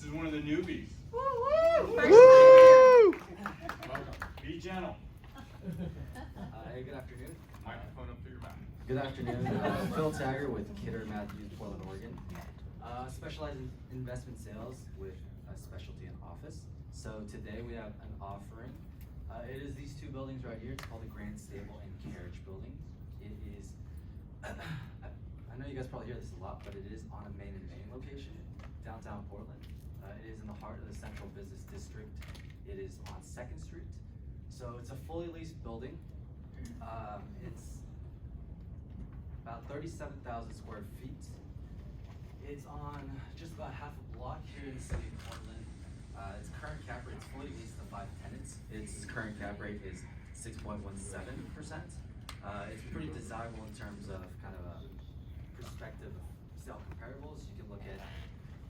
is one of the newbies. Woo woo! Welcome. Be gentle. Hey, good afternoon. Microphone up to your mouth. Good afternoon. Phil Taggart with Kidder Matthews, Portland, Oregon. Specialize in investment sales with a specialty in office. So today we have an offering. It is these two buildings right here. It's called the Grand Stable and Carriage Building. It is, I know you guys probably hear this a lot, but it is on a Main and Main location, downtown Portland. It is in the heart of the Central Business District. It is on 2nd Street. So it's a fully leased building. It's about 37,000 square feet. It's on just about half a block here in the city of Portland. Its current cap rate, it's fully leased to 5 tenants. Its current cap rate is 6.17%. It's pretty desirable in terms of kind of a perspective of sale comparables. You can look at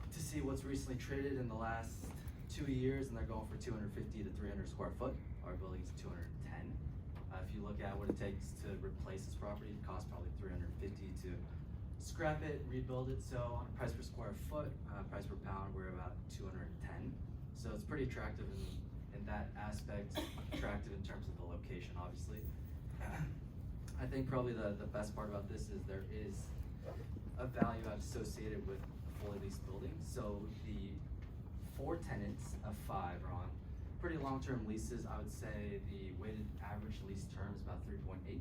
to see what's recently traded in the last 2 years, and they're going for 250 to 300 square foot. Our building's 210. If you look at what it takes to replace this property, it costs probably 350 to scrap it, rebuild it. So on a price per square foot, price per pound, we're about 210. So it's pretty attractive in that aspect, attractive in terms of the location, obviously. I think probably the best part about this is there is a value add associated with a fully leased building. So the 4 tenants of 5 are on pretty long-term leases. I would say the weighted average lease term is about 3.8.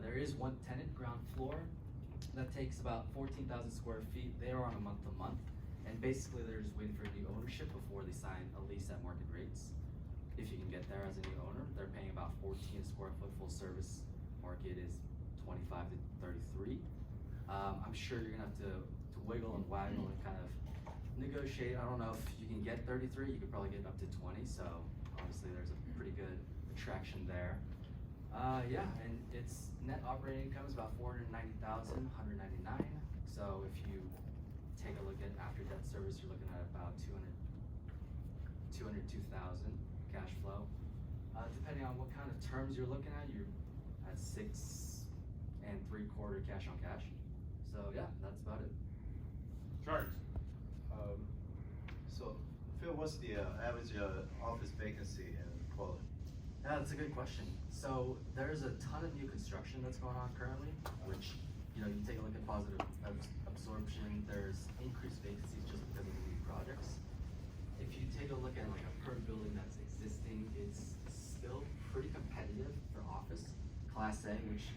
There is 1 tenant, ground floor, that takes about 14,000 square feet. They are on a month-to-month, and basically they're just waiting for new ownership before they sign a lease at market rates. If you can get there as a new owner, they're paying about 14 a square foot. Full service market is 25 to 33. I'm sure you're gonna have to wiggle and waggle and kind of negotiate. I don't know if you can get 33. You could probably get up to 20. So obviously there's a pretty good attraction there. Yeah, and its net operating income is about 490,000, 199. So if you take a look at after debt service, you're looking at about 202,000 cash flow. Depending on what kind of terms you're looking at, you're at 6 3/4 cash on cash. So yeah, that's about it. Charles. So, Phil, what's the average office vacancy in Portland? Yeah, that's a good question. So there's a ton of new construction that's going on currently, which, you know, you take a look at positive absorption, there's increased vacancies just because of the new projects. If you take a look at like a per building that's existing, it's still pretty competitive for office. Class A, which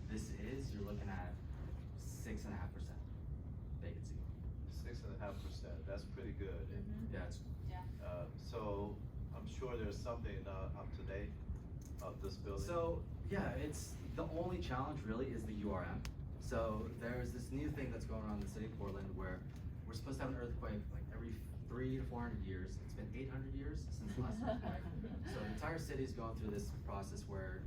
this is, you're looking at 6.5% vacancy. 6.5%. That's pretty good. Yeah, it's So I'm sure there's something up to date of this building. So yeah, it's the only challenge really is the URM. So there's this new thing that's going on in the city of Portland where we're supposed to have an earthquake like every 300 to 400 years. It's been 800 years since the last earthquake. So the entire city is going through this process where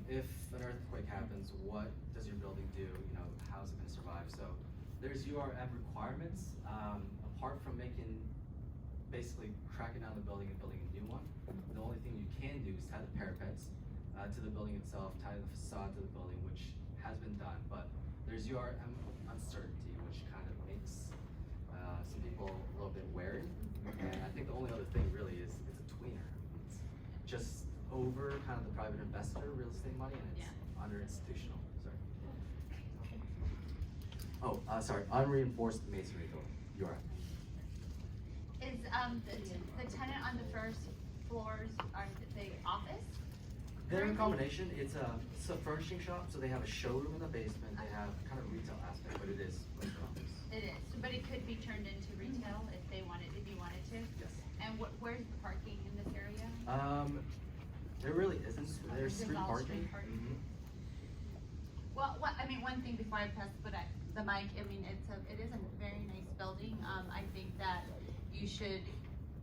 if an earthquake happens, what does your building do? You know, how's it going to survive? So there's URM requirements. Apart from basically cracking down the building and building a new one, the only thing you can do is tie the parapets to the building itself, tie the facade to the building, which has been done, but there's URM uncertainty, which kind of makes some people a little bit wary. And I think the only other thing really is it's a tweener. It's just over kind of the private investor real estate money, and it's under institutional. Sorry. Oh, sorry, unreinforced masonry building. URM. Is the tenant on the first floors are the office? They're a combination. It's a furnishing shop, so they have a showroom in the basement. They have kind of retail aspect, but it is like an office. It is, but it could be turned into retail if you wanted to. Yes. And where's the parking in this area? There really isn't. There's street all parking. street parking? Mhm. Well, I mean, one thing before I pass the mic, I mean, it is a very nice building. I think that you should.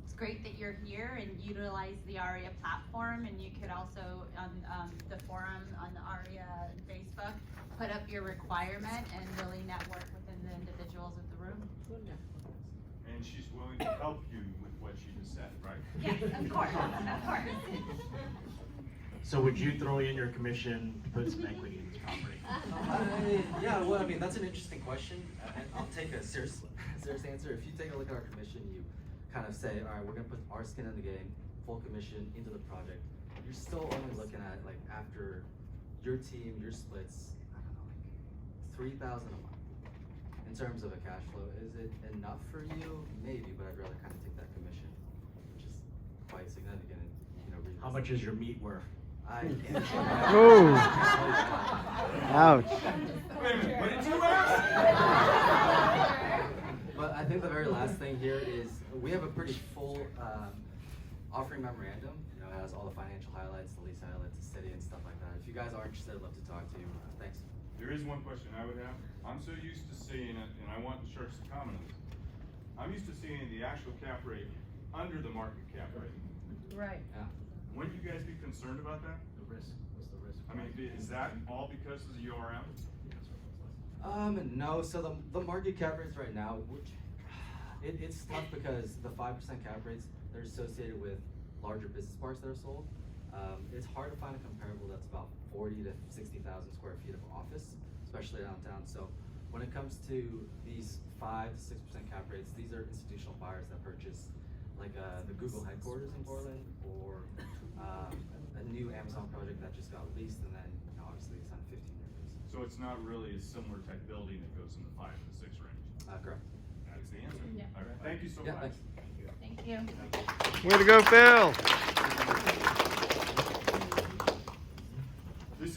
It's great that you're here and utilize the AREAA platform, and you could also on the forum on the AREAA Facebook put up your requirement and really network within the individuals of the room. And she's willing to help you with what she just said, right? Yes, of course, of course. So would you throw in your commission to put some equity in this property? Yeah, well, I mean, that's an interesting question, and I'll take a serious answer. If you take a look at our commission, kind of say, all right, we're gonna put our skin in the game, full commission into the project, you're still only looking at, like, after your team, your splits, I don't know, like $3,000 a month in terms of a cash flow. Is it enough for you? Maybe, but I'd rather kind of take that commission, which is quite significant. And, you know, How much is your meat worth? I can't. Ooh. Ouch. Wait a minute, what did you ask? But I think the very last thing here is we have a pretty full offering memorandum. You know, it has all the financial highlights, the lease highlights, the city, and stuff like that. If you guys are interested, I'd love to talk to you. Thanks. There is one question I would have. I'm so used to seeing it, and I want the Sharks to comment on this. I'm used to seeing the actual cap rate under the market cap rate. Right. Yeah. Wouldn't you guys be concerned about that? The risk, what's the risk? I mean, is that all because of the URM? No. So the market cap rates right now, which it's tough because the 5% cap rates, they're associated with larger business parks that are sold. It's hard to find a comparable that's about 40 to 60,000 square feet of office, especially downtown. So when it comes to these 5 to 6% cap rates, these are institutional buyers that purchase like the Google headquarters in Portland, or a new Amazon project that just got leased, and then obviously it's on a 15-year lease. So it's not really a similar type building that goes in the 5 to 6 range? Correct. That is the answer. Yeah. All right, thank you so Yeah, much. thanks. Thank you. Way to go, Phil.